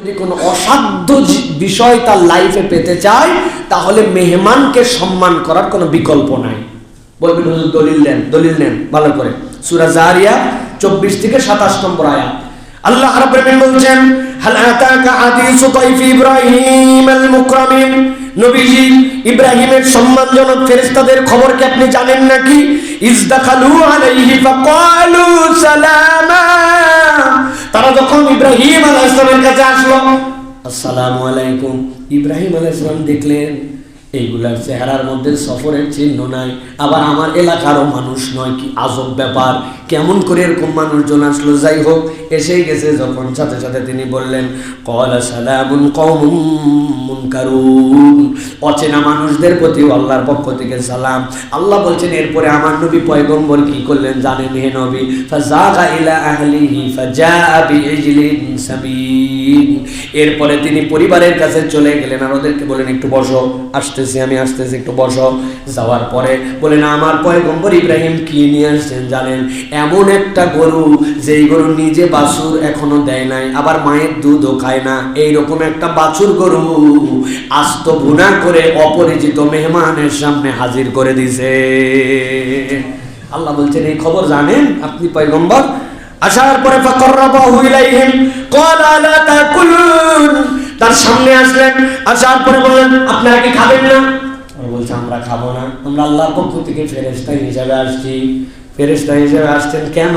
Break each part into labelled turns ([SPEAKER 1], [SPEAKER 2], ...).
[SPEAKER 1] যদি কোনো অসাধ্য বিষয় তার লাইফে পেতে চায় তাহলে মেহমানকে সম্মান করার কোনো বিকল্প নাই। বলবেন হুজুর দলিল নেন ভালো করে। সূরা জারিয়া 24 থেকে 27 নম্বর আয়াত আল্লাহ রাব্বুল আলামিন বলছেন, হাল আতাকা হাদিসু তাইফি ইব্রাহিম আল মুকরামিন, নবীজি ইব্রাহিমের সম্মানজনক ফেরেশতাদের খবর কি আপনি জানেন নাকি? ইজদাখালু আলাইহি ফাকালু সালামা, তারা যখন ইব্রাহিম আলাইহিস সালামের কাছে আসলো, আসসালামু আলাইকুম। ইব্রাহিম আলাইহিস সালাম দেখলেন এইগুলার চেহারার মধ্যে সফরের চিহ্ন নাই, আবার আমার এলাকারও মানুষ নয়, কি আজব ব্যাপার, কেমন করে এরকম মানুষজন আসলো। যাই হোক, এসেই গেছে যখন, সাথে সাথে তিনি বললেন, ক্বালা সালামুন কওমুন মুনকারুন, অচেনা মানুষদের প্রতি আল্লাহর পক্ষ থেকে সালাম। আল্লাহ বলছেন এরপরে আমার নবী পয়গম্বর কি করলেন জানেন হে নবী? ফাযাগা ইলা আহলিহি ফাজাআ বিইজলিন সামিন, এরপরে তিনি পরিবারের কাছে চলে গেলেন আর ওদেরকে বলেন একটু বসো, আমি আসতেছি একটু বসো। যাওয়ার পরে বলেন আমার পয়গম্বর ইব্রাহিম কি নিয়ে আসছেন জানেন? এমন একটা গরু যেই গরু নিজে বাছুর এখনো দেয় নাই, আবার মায়ের দুধও খায় না, এইরকম একটা বাছুর গরু আস্ত ভুনা করে অপরিচিত মেহমানের সামনে হাজির করে দিছে। আল্লাহ বলছেন এই খবর জানেন আপনি পয়গম্বর? আসার পরে ফাকাররাবাহু ইলাইহিম ক্বালা লা তাকুলুন, তার সামনে আসলেন, আসার পরে বললেন আপনারা কি খাবেন না? বলছে আমরা খাবো না, আমরা আল্লাহর পক্ষ থেকে ফেরেশতা হিসেবে আসছি। ফেরেশতা হিসেবে আসছেন কেন?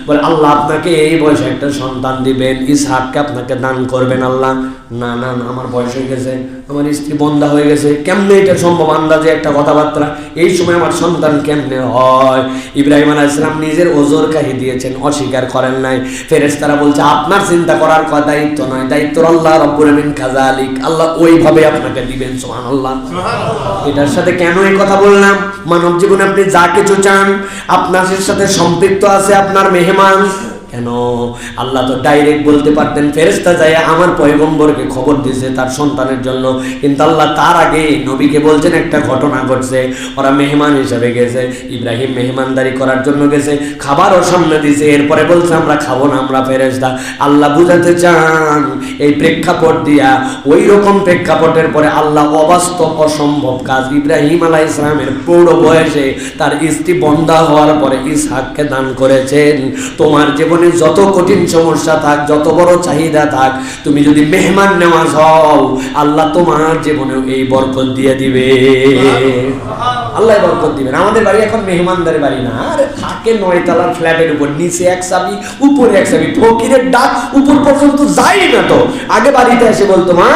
[SPEAKER 1] বলে আল্লাহ আপনাকে এই বয়সে একটা সন্তান দিবেন, ইসহাককে আপনাকে দান করবেন আল্লাহ। না না না, আমার বয়স হয়ে গেছে, আমার স্ত্রী বন্ধা হয়ে গেছে, কেমনে এটা সম্ভব? আন্দাজে একটা কথাবার্তা, এই সময় আমার সন্তান কেমনে হয়? ইব্রাহিম আলাইহিস সালাম নিজের ওজর কাহি দিয়েছেন, অস্বীকার করেন নাই। ফেরেশতারা বলছে আপনার চিন্তা করার কথা দায়িত্ব নয়, দায়িত্ব আল্লাহ রাব্বুল আলামিন কাযালিক, আল্লাহ ওইভাবে আপনাকে দিবেন। সুবহানাল্লাহ। এটার সাথে কেন এই কথা বললাম? মানব জীবনে আপনি যা কিছু চান আপনার সাথে সম্পৃক্ত আছে আপনার মেহমান। কেন? আল্লাহ তো ডাইরেক্ট বলতে পারতেন ফেরেশতা যায় আমার পয়গম্বরকে খবর দিয়েছে তার সন্তানের জন্য, কিন্তু আল্লাহ তার আগে নবীকে বলছেন একটা ঘটনা ঘটছে, ওরা মেহমান হিসেবে গেছে, ইব্রাহিম মেহমানদারি করার জন্য গেছে, খাবারও সামনে দিয়েছে, এরপরে বলছে আমরা খাবো না, আমরা ফেরেশতা। আল্লাহ বুঝাতে চান এই প্রেক্ষাপট দিয়া, ওই রকম প্রেক্ষাপটের পরে আল্লাহ অবাস্তব অসম্ভব কাজ ইব্রাহিম আলাইহিস সালামের প্রৌঢ় বয়সে তার স্ত্রী বন্ধা হওয়ার পরে ইসহাককে দান করেছেন। তোমার জীবনে যত কঠিন সমস্যা থাক, যত বড় চাহিদা থাক, তুমি যদি মেহমান নেওয়াজ হও আল্লাহ তোমার জীবনেও এই বরকত দিয়ে দিবে। আল্লাহ বরকত দিবেন। আমাদের বাড়ি এখন মেহমানদারি বাড়ি না, আরে থাকে 9 তলার ফ্ল্যাটের উপর, নিচে এক চাবি উপরে এক চাবি, ফকিরের ডাক উপর পর্যন্ত যাই না। তো আগে বাড়িতে এসে বলতো মা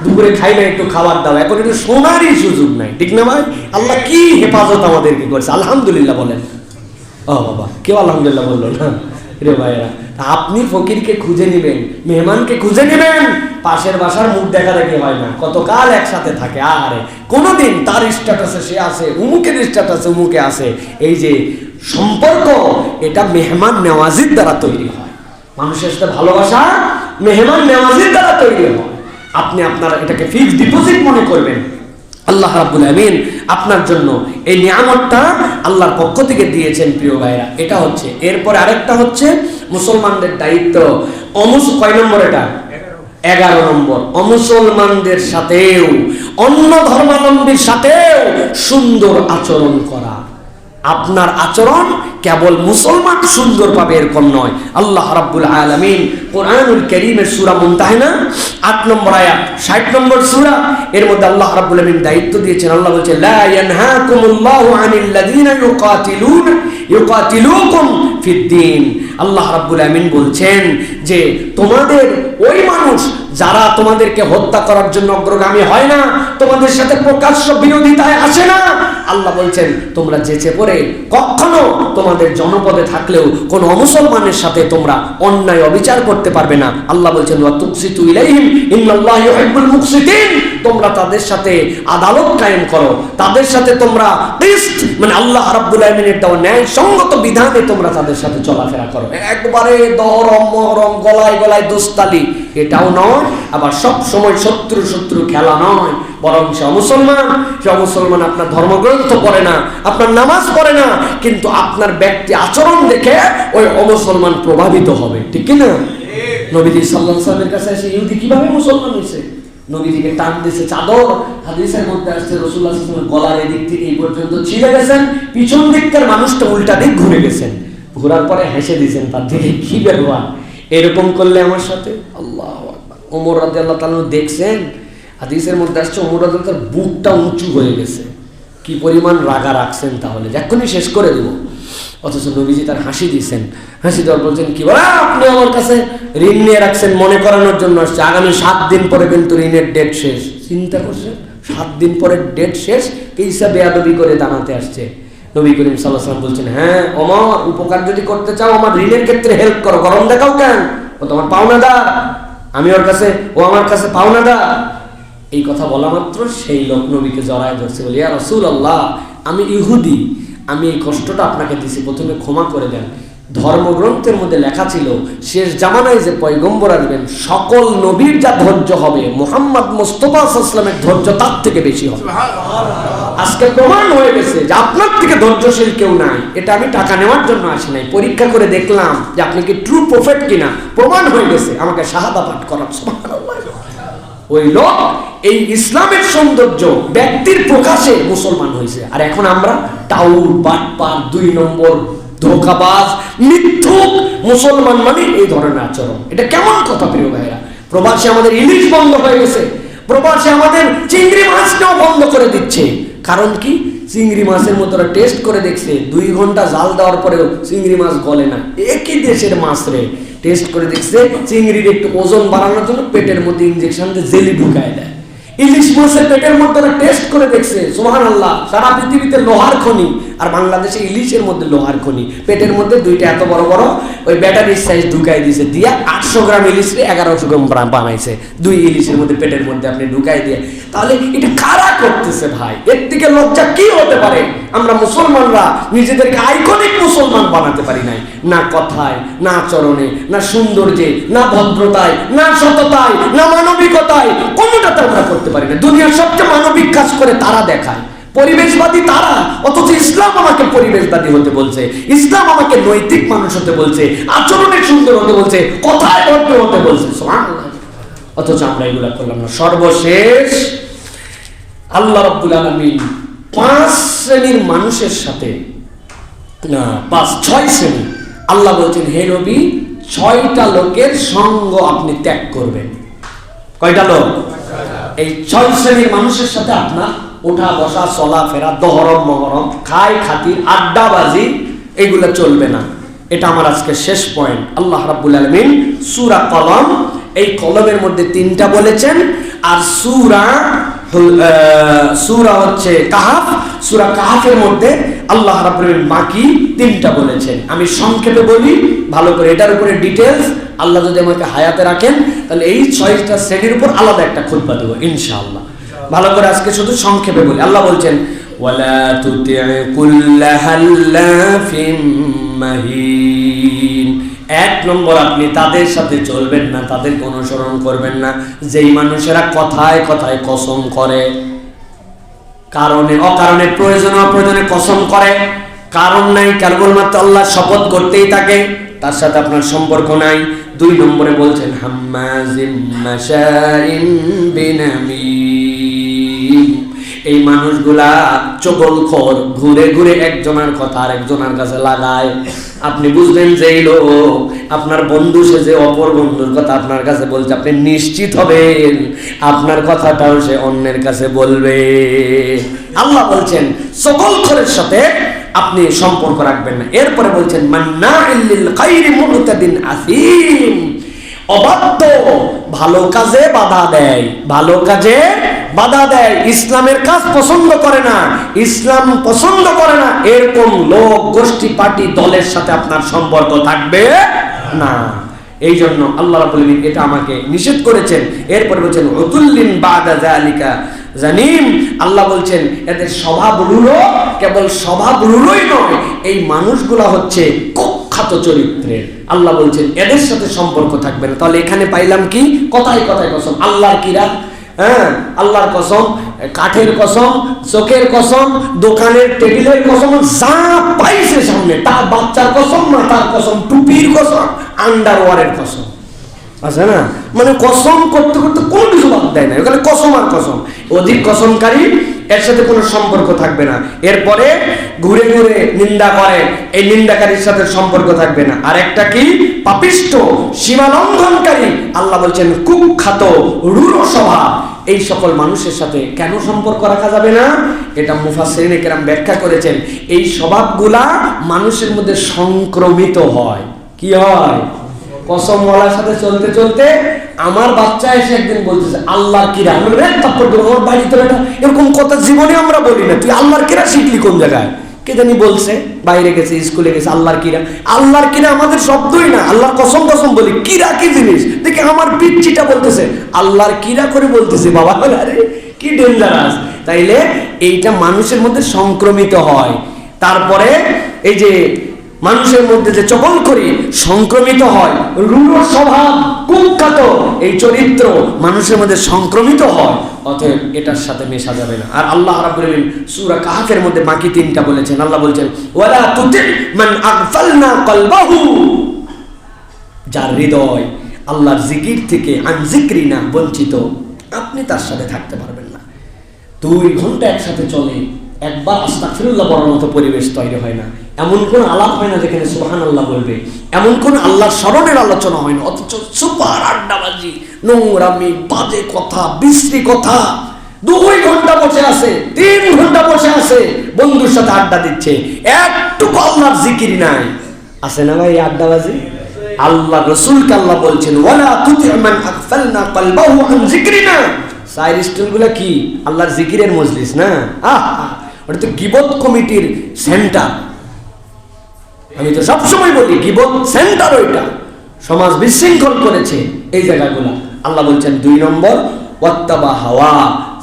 [SPEAKER 1] দুপুরে খাই না, একটু খাবার দাও, এখন একটু শোনারই সুযোগ নাই, ঠিক না ভাই? আল্লাহ কি হেফাজত আমাদেরকে করছে, আলহামদুলিল্লাহ বলেন। ও বাবা, কেউ আলহামদুলিল্লাহ বললো না রে ভাইরা। আপনি ফকিরকে খুঁজে নেবেন, মেহমানকে খুঁজে নেবেন, পাশের বাসার মুখ দেখা দেখি হয় না, কতকাল একসাথে থাকে, আরে কোনোদিন তার স্ট্যাটাসে সে আছে, উমুকের স্ট্যাটাসে উমুকে আছে। এই যে সম্পর্ক, এটা মেহমান নেওয়াজির দ্বারা তৈরি হয়। মানুষের সাথে ভালোবাসা মেহমান নেওয়াজির দ্বারা তৈরি হয়। আপনি আপনার এটাকে ফিক্সড ডিপোজিট মনে করবেন। আল্লাহ রাব্বুল আমিন আপনার জন্য এই নিয়ামতটা আল্লাহর পক্ষ থেকে দিয়েছেন প্রিয় ভাইরা। এটা হচ্ছে, এরপরে আরেকটা হচ্ছে মুসলমানদের দায়িত্ব। কয় নম্বর এটা? 11 নম্বর। অমুসলমানদের সাথেও, অন্য ধর্মাবলম্বীর সাথেও সুন্দর আচরণ করা। আপনার আচরণ কেবল মুসলমান সুন্দর পাবে এরকম নয়। আল্লাহ রাব্বুল আলামিন কোরআনুল কারীমের সূরা মুনতাহিনা 8 নম্বর আয়াত, 60 নম্বর সূরা, এর মধ্যে আল্লাহ রাব্বুল আলামিন দায়িত্ব দিয়েছেন। আল্লাহ বলেছেন লা ইয়ানহাকুমুল্লাহু আনিল লাযিনা ইউকাতিলুকুম ফিদ্দীন। আল্লাহ রাব্বুল আমিন বলছেন যে তোমাদের ওই মানুষ যারা তোমাদেরকে হত্যা করার জন্য অগ্রগামী হয় না, তোমাদের সাথে প্রকাশ্য বিরোধিতায় আসে না, আল্লাহ বলছেন তোমরা যেচে পড়ে কখনো তোমাদের জনপদে থাকলেও কোন অমুসলমানের সাথে তোমরা অন্যায় অবিচার করতে পারবে না। আল্লাহ বলছেন ওয়া তুকসিতু ইলাইহিম ইন্নাল্লাহা ইউহিব্বুল মুকসিতিন, তোমরা তাদের সাথে আদালত কায়েম করো, তাদের সাথে তোমরা কিসত মানে আল্লাহ রাব্বুল আমিনের দেওয়া ন্যায়সঙ্গত বিধানে তোমরা তাদের সাথে চলাফেরা করো। একবারে দহরম মহরম গলায় গলায় দোস্তালি এটাও নয়, আবার সব সময় শত্রু খেলা নয়, বরং সে মুসলমান আপনার ধর্মগ্রন্থ পড়ে না, আপনার নামাজ পড়ে না, কিন্তু আপনার ব্যক্তি আচরণ দেখে ওই অমুসলমান প্রভাবিত হবে, ঠিক না? নবীজি সাল্লাল্লাহু আলাইহি ওয়াসাল্লামের কাছে এসে ইহুদি কিভাবে মুসলমান হয়েছে, নবীজিকে টান দিয়েছে চাদর। হাদিসের মধ্যে আসছে রাসূলুল্লাহ সাল্লাল্লাহু আলাইহি ওয়াসাল্লাম গলার এদিক থেকে এই পর্যন্ত ছিঁড়ে গেছেন, পিছন দিককার মানুষটা উল্টা দিক ঘুরে গেছেন, ঘোরার পরে হেসে দিয়েছেন তার দিকে, কি ব্যবহার এরকম করলে আমার সাথে। আল্লাহু আকবার। ওমর রাদিয়াল্লাহু তাআলা দেখছেন, হাদিসের মধ্যে আসছে ওমর রাদিয়াল্লাহু তাআলার বুকটা উঁচু হয়ে গেছে, কি পরিমাণ রাগা রাখছেন তাহলে, এক্ষুনি শেষ করে দেব। অথচ নবীজি তার হাসি দিয়েছেন, হাসি দেওয়ার বলছেন কি বলে, আপনি আমার কাছে ঋণ নিয়ে রাখছেন, মনে করানোর জন্য আসছে, আগামী 7 দিন পরে কিন্তু ঋণের ডেট শেষ। চিন্তা করছেন 7 দিন পরে ডেট শেষ, কিসা বেয়াদবি করে দাঁড়াতে আসছে। নবী করিম সাল্লাল্লাহু আলাইহি ওয়াসাল্লাম বলছেন, হ্যাঁ ওমর, উপকার যদি করতে চাও আমার ঋণের ক্ষেত্রে হেল্প করো, গরম দেখাও কেন, ও তোমার পাওনাদার, আমি ওর কাছে, ও আমার কাছে পাওনাদার। এই কথা বলা মাত্র সেই লোক নবীকে জড়ায় ধরছে, বলি ইয়া রাসূলুল্লাহ, আমি ইহুদি, আমি এই কষ্টটা আপনাকে দিছি, প্রথমে ক্ষমা করে দেন। ধর্মগ্রন্থের মধ্যে লেখা ছিল শেষ জামানায় যে পয়গম্বর আসবেন সকল নবীর যা ধৈর্য হবে মুহাম্মদ মুস্তাফা সাল্লাল্লাহু আলাইহি ওয়াসাল্লামের ধৈর্য তার থেকে বেশি হবে। আজকে প্রমাণ হয়ে গেছে যে আপনার থেকে ধৈর্যশীল কেউ নাই। এটা আমি টাকা নেওয়ার জন্য আসি নাই, পরীক্ষা করে দেখলাম যে আপনি কি ট্রু প্রফেট কিনা, প্রমাণ হয়ে গেছে, আমাকে শাহাদা পাঠ করার। সুবহানাল্লাহ। ওই লোক এই ইসলামের সৌন্দর্য ব্যক্তির প্রকাশে মুসলমান হয়েছে, আর এখন আমরা টাউর বাটপার 2 নম্বর ধোঁকাবাজ মিথ্যুক মুসলমান মানে এই ধরনের আচরণ। এটা কেমন কথা প্রিয় ভাইরা? প্রবাসে আমাদের ইলিশ বন্ধ হয়ে গেছে, প্রবাসে আমাদের চিংড়ি মাছটাও বন্ধ করে দিচ্ছে। কারণ কি? চিংড়ি মাছের মতো টেস্ট করে দেখছে, 2 ঘন্টা জাল দেওয়ার পরেও চিংড়ি মাছ গলে না। একই দেশের মাছ রে, টেস্ট করে দেখছে চিংড়ির একটু ওজন বাড়ানোর জন্য পেটের মধ্যে ইনজেকশন দিয়ে জেলি ঢুকায় দেয়। ইলিশ মাছের পেটের মধ্যে টেস্ট করে দেখছে, সুবহানাল্লাহ, সারা পৃথিবীতে লোহার খনি, আর বাংলাদেশে ইলিশের মধ্যে লোহার খনি। পেটের মধ্যে 2টা এত বড় বড় ওই ব্যাটারির সাইজ ঢুকাই দিয়েছে, দিয়া 800 গ্রাম ইলিশে 1100 গ্রাম বানাইছে, 2 ইলিশের মধ্যে পেটের মধ্যে আপনি ঢুকাই দিয়ে। তাহলে এটা কারা করতেছে ভাই? এর থেকে লজ্জা কি হতে পারে? আমরা মুসলমানরা নিজেদেরকে আইকনিক মুসলমান বানাতে পারি নাই, না কথায়, না আচরণে, না সৌন্দর্যে, না ভদ্রতায়, না সততায়, না মানবিকতায়, কোনোটাতে আমরা করতে পারি না। দুনিয়ার সবচেয়ে মানবিক কাজ করে তারা দেখায়, পরিবেশবাদী তারা, অথচ ইসলাম আমাকে পরিবেশবাদী হতে বলছে, ইসলাম আমাকে নৈতিক মানুষ হতে বলছে, আচরণে সুন্দর হতে বলছে, কথায় ভদ্র হতে বলছে। সুবহানাল্লাহ। অথচ আমরা এগুলা করলাম না। সর্বশেষ আল্লাহ রাব্বুল আলামিন 5 শ্রেণীর মানুষের সাথে, না 6 শ্রেণী, আল্লাহ বলছেন হে নবী 6টা লোকের সঙ্গ আপনি ত্যাগ করবেন। কয়টা লোক? এই 6 শ্রেণীর মানুষের সাথে আপনার ওঠা বসা চলাফেরা, দহরম মহরম, খায় খাতির, আড্ডাবাজি, এগুলো চলবে না। এটা আমার আজকে শেষ পয়েন্ট। আল্লাহ রাব্বুল আলামিন সূরা কলম, এই কলমের মধ্যে 3টা বলেছেন, আর সূরা হচ্ছে কাহাফ, সূরা কাহাফের মধ্যে আল্লাহ রাব্বুল আলামিন বাকি 3টা বলেছেন। আমি সংক্ষেপে বলি ভালো করে, এটার উপরে ডিটেইলস আল্লাহ যদি আমাকে হায়াতে রাখেন তাহলে এই 6টা শ্রেণীর উপর আলাদা একটা খুতবা দেব ইনশাআল্লাহ। ভালো করে আজকে শুধু সংক্ষেপে বলি। আল্লাহ বলছেন ওয়ালা তুতি কুল্লা হাল্লাফিম মাহিন। 1 নম্বর, আপনি তাদের সাথে চলবেন না, তাদেরকে অনুসরণ করবেন না যেই মানুষেরা কথায় কথায় কসম করে, কারণে অকারণে, প্রয়োজনে অপ্রয়োজনে কসম করে, কারণ নাই, কেবলমাত্র আল্লাহ শপথ করতেই থাকে, তার সাথে আপনার সম্পর্ক নাই। 2 নম্বরে বলছেন হাম্মাজিম মাশাইন বিনামিম। এই মানুষগুলা চগলখোর, ঘুরে ঘুরে একজনের কথা আরেকজনের কাছে লাগায়। আপনি বুঝবেন যে এই লোক আপনার বন্ধু, সে যে অপর বন্ধুর কথা আপনার কাছে বলছে, আপনি নিশ্চিত হবেন আপনার কথাটাও সে অন্যের কাছে বলবে। আল্লাহ বলছেন চগলখোরের সাথে আপনি সম্পর্ক রাখবেন না। এরপরে বলছেন মান্নাইল লিল খাইরি মুতাদিন আসিম। অবাধ্য, ভালো কাজে বাধা দেয়, ভালো কাজে বাধা দেয়, ইসলামের কাজ পছন্দ করে না, ইসলাম পছন্দ করে না, এরকম লোক, গোষ্ঠী, পার্টি, দলের সাথে আপনার সম্পর্ক থাকবে না। এই জন্য আল্লাহ রাব্বুল আলামিন এটা আমাকে নিষেধ করেছেন। এরপর বলছেন উতুল্লিন বাদা যালিকা জানিম। আল্লাহ বলছেন এদের স্বভাব রূঢ়, কেবল স্বভাব রূঢ়ই নয়, এই মানুষগুলা হচ্ছে কুখ্যাত চরিত্রের। আল্লাহ বলছেন এদের সাথে সম্পর্ক থাকবে না। তাহলে এখানে পাইলাম কি? কথায় কথায় কসম। আল্লাহর কিরা, হ্যাঁ, আল্লাহর কসম, কাঠের কসম, চোখের কসম, দোকানের টেবিলের কসম, যা পাইছে সামনে, তার বাচ্চার কসম, মাথার কসম, টুপির কসম, আন্ডারওয়ারের কসম। আছে না, মানে কসম করতে করতে কোনো কিছু বাদ দেয় না, ওখানে কসম আর কসম। অধিক কসমকারী এর সাথে কোনো সম্পর্ক থাকবে না। এরপরে ঘুরে ঘুরে নিন্দা করে, এই নিন্দাকারীর সাথে সম্পর্ক থাকবে না। আর একটা কি, পাপিষ্ঠ, সীমা লঙ্ঘনকারী, আল্লাহ বলছেন কুখ্যাত, রূঢ় স্বভাব, এই সকল মানুষের সাথে কেন সম্পর্ক রাখা যাবে না? এটা মুফাসসিরিনে কেরাম ব্যাখ্যা করেছেন, এই স্বভাবগুলা মানুষের মধ্যে সংক্রমিত হয়। কি হয়? কসমওয়ালার সাথে চলতে চলতে আমার বাচ্চা এসে একদিন বলতেছে আল্লাহর কিরা, আমার বাড়িতে এরকম কথা জীবনে আমরা বলি না। তুই আল্লাহর কিরা শিখলি কোন জায়গায়? কে জানি বলছে, বাইরে গেছে, স্কুলে গেছে, আল্লাহর কিরা। আল্লাহর কিরা আমাদের শব্দই না, আল্লাহর কসম কসম বলি। কিরা কি জিনিস দেখে আমার পিচ্চিটা বলতেছে আল্লাহর কিরা করে বলতেছে। বাবা আরে কি ডেঞ্জারাস! তাইলে এইটা মানুষের মধ্যে সংক্রমিত হয়। তারপরে এই যে মানুষের মধ্যে যে চকল করি সংক্রমিত হয়, রূঢ় স্বভাব, কুখ্যাত এই চরিত্র মানুষের মধ্যে সংক্রমিত হয়, অতএব এটার সাথে মেশা যাবে না। আর আল্লাহ রাব্বুল আলামিন সূরা কাহফের মধ্যে বাকি তিনটা বলেছেন। আল্লাহ বলছেন ওয়ালা তুতি মান আগফালনা কলবাহু, যার হৃদয় আল্লাহর জিকির থেকে আন যিকরিনা বঞ্চিত, আপনি তার সাথে থাকতে পারবেন না। 2 ঘন্টা একসাথে চলে, একবার আস্তাগফিরুল্লাহ বলার মতো পরিবেশ তৈরি হয় না, এমন কোন আলাপ হয় না যেখানে সুবহানাল্লাহ বলবে, এমন কোন আল্লাহর স্মরণের আলোচনা হয় না, অথচ সুপার আড্ডাবাজি, নোংরামি, বাজে কথা, বিশ্রী কথা। 2 ঘন্টা বসে আছে, 3 ঘন্টা বসে আছে, বন্ধুর সাথে আড্ডা দিচ্ছে, একটু আল্লাহর জিকির নাই। আছে না ভাই আড্ডাবাজি? আল্লাহ রাসূলকে আল্লাহ বলছেন ওয়ালা তুতি মান আগফালনা কলবাহু আন যিকরিনা। সাইড স্টলগুলো কি? আল্লাহর জিকিরের মজলিস না? ওটা তো গীবত কমিটির সেন্টার। আমি তো সবসময় বলি গীবত সেন্টার ওইটা, সমাজ বিশৃঙ্খল করেছে এই জায়গাগুলো। আল্লাহ বলছেন 2 নম্বর ওয়াত্তাবা হাওয়া,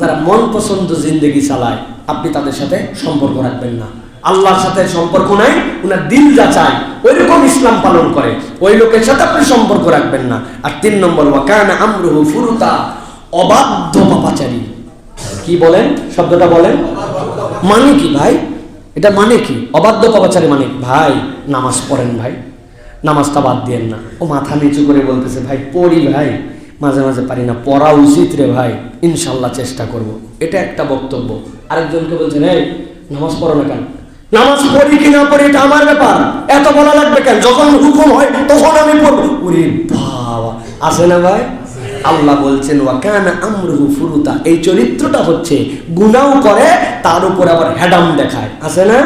[SPEAKER 1] যারা মন পছন্দ জিন্দেগি চালায়, আপনি তাদের সাথে সম্পর্ক রাখবেন না। আল্লাহর সাথে সম্পর্ক নাই, উনার দিল যা চায় ওইরকম ইসলাম পালন করে, ওই লোকের সাথে আপনি সম্পর্ক রাখবেন না। আর 3 নম্বর ওয়া কানা আমরুহু ফুরুতা, অবাধ্য পাপাচারী। কি বলেন? শব্দটা বলেন, মানে কি ভাই? এটা মানে কি? অবাধ্য পাপাচারী মানে ভাই নামাজ পড়েন ভাই, নামাজটা বাদ দিয়েন না। ও মাথা নিচু করে বলতেছে ভাই পড়ি ভাই, মাঝে মাঝে পারি না, পড়া উচিত রে ভাই, ইনশাল্লাহ চেষ্টা করব। এটা একটা বক্তব্য। আরেকজনকে বলছেন এই নামাজ পড়ো না কেন? নামাজ পড়ি কি না পড়ি এটা আমার ব্যাপার, এত বলা লাগবে কেন? যখন হুকুম হয় তখন আমি পড়বো। ওরে বাবা, আছে না ভাই? আল্লাহ বলছেন ওয়া কানা আমরুহু ফুরুতা, এই চরিত্রটা হচ্ছে গুনাহ করে তার উপরে আবার হেডাম দেখায়। আছে না?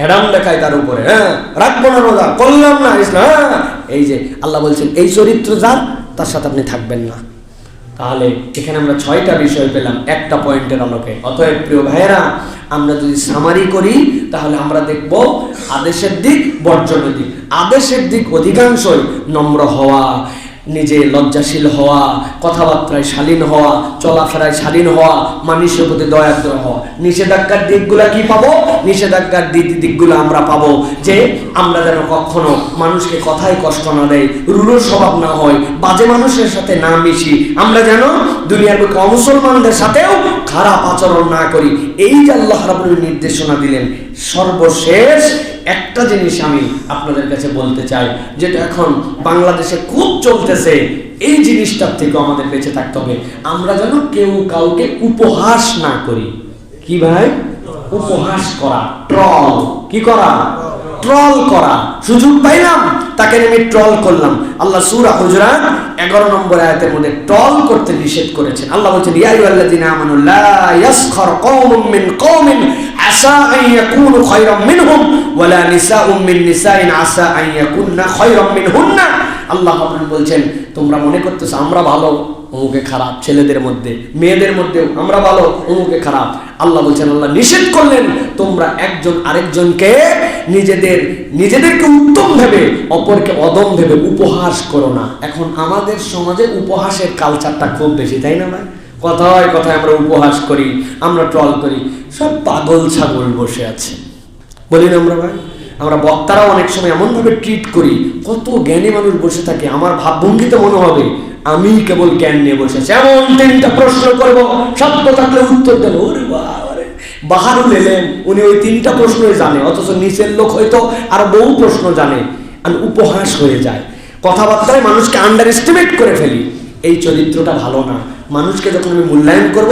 [SPEAKER 1] হেডাম দেখায় তার উপরে, হ্যাঁ রাখবো না রোজা, করলাম না ইসলাম। এই যে আল্লাহ বলছেন এই চরিত্র যার, তার সাথে আপনি থাকবেন না। তাহলে এখানে আমরা 6টা বিষয় পেলাম একটা পয়েন্টের আলোকে। অতএব প্রিয় ভাইয়েরা, আমরা যদি সামারি করি তাহলে আমরা দেখব আদেশের দিক, বর্জনের দিক। আদেশের দিক অধিকাংশই নম্র হওয়া, নিজে লজ্জাশীল হওয়া, কথাবার্তায় শালীন হওয়া, চলাফেরায় শালীন হওয়া, মানুষের প্রতি দয়াদ্র হওয়া। নিষেধাজ্ঞার দিকগুলা কি পাবো? নিষেধাজ্ঞার দিকগুলো আমরা পাবো যে আমরা যেন কখনো মানুষকে কথায় কষ্ট না দেয়, রূঢ় স্বভাব না হয়, বাজে মানুষের সাথে না মিশি, আমরা যেন দুনিয়ার বুকে অমুসলমানদের সাথেও খারাপ আচরণ না করি। এই যে আল্লাহ রাব্বুল নির্দেশনা দিলেন। সর্বশেষ একটা জিনিস আমি আপনাদের কাছে বলতে চাই, যেটা এখন বাংলাদেশে খুব চলতেছে, এই জিনিসটার থেকে আমাদের বেঁচে থাকতে হবে। আমরা যেন কেউ কাউকে উপহাস না করি। কি ভাই? উপহাস করা, ট্রল। কি করা? ট্রল করা। সুযোগ পাইলাম তাকে আমি ট্রল করলাম। আল্লাহ সূরা হুজুরাত 11 নম্বর আয়াতের মধ্যে ট্রল করতে নিষেধ করেছেন। আল্লাহ বলেছেন ইয়া আইয়ুহাল্লাযীনা আমানু লা ইয়াসখার কওমুম মিন কওমিন আসা আন ইয়াকুনু খায়রাম মিনহুম ওয়া লা নিসাউম মিন নিসাইন আসা আন ইয়াকুননা খায়রাম মিনহুন্না। আল্লাহ বলছেন তোমরা মনে করতেছো আমরা ভালো, অমুকে খারাপ। ছেলেদের মধ্যে, মেয়েদের মধ্যেও আমরা ভালো, অমুকে খারাপ। আল্লাহ বলছেন, আল্লাহ নিষেধ করলেন তোমরা একজন আরেকজনকে নিজেদেরকে উত্তম ভেবে অপরকে অদম ভেবে উপহাস করো না। এখন আমাদের সমাজে উপহাসের কালচারটা খুব বেশি, তাই না ভাই? কথায় কথায় আমরা উপহাস করি, আমরা ট্রল করি। সব পাগল ছাগল বসে আছে, বলি না আমরা ভাই? আমরা বক্তারাও অনেক সময় এমন ভাবে ট্রিট করি, কত জ্ঞানী মানুষ বসে থাকে, আমার ভাবভঙ্গিতে মনে হবে আমি কেবল জ্ঞান নিয়ে বসে আছি। এমন 3টা প্রশ্ন করবো, সত্য থাকলে উত্তর দেন। ওরে বাবারে, বাহারুল এলেম, উনি ওই 3টা প্রশ্নই জানে, অথচ নিচের লোক হয়তো আর বহু প্রশ্ন জানে। আর উপহাস হয়ে যায়। কথাবার্তায় মানুষকে আন্ডার এস্টিমেট করে ফেলি, এই চরিত্রটা ভালো না। মানুষকে যখন আমি মূল্যায়ন করব,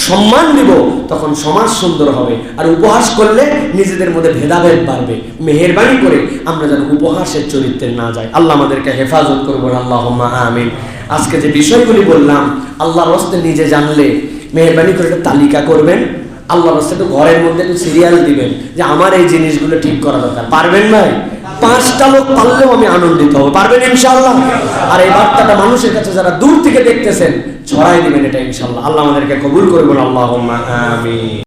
[SPEAKER 1] সম্মান দিব, তখন সমাজ সুন্দর হবে। আর উপহাস করলে নিজেদের মধ্যে ভেদাভেদ বাড়বে। মেহেরবানি করে আমরা যেন উপহাসের চরিত্রে না যাই। আল্লাহ আমাদেরকে হেফাজত করবো, আল্লাহুম্মা আমিন। আজকে যে বিষয়গুলি বললাম, আল্লাহর রাস্তে নিজে জানলে মেহেরবানি করে একটা তালিকা করবেন। আল্লাহর রাস্তে তো ঘরের মধ্যে একটু সিরিয়াল দিবেন যে আমার এই জিনিসগুলো ঠিক করা দরকার। পারবেন ভাই? 5টা লোক পারলেও আমি আনন্দিত হব। পারবেন ইনশাআল্লাহ? আর এই বার্তাটা মানুষের কাছে যারা দূর থেকে দেখতেছেন ছড়াই দিবেন এটা ইনশাআল্লাহ। আল্লাহ আমাদেরকে কবুল করবেন, আল্লাহুম্মা আমিন।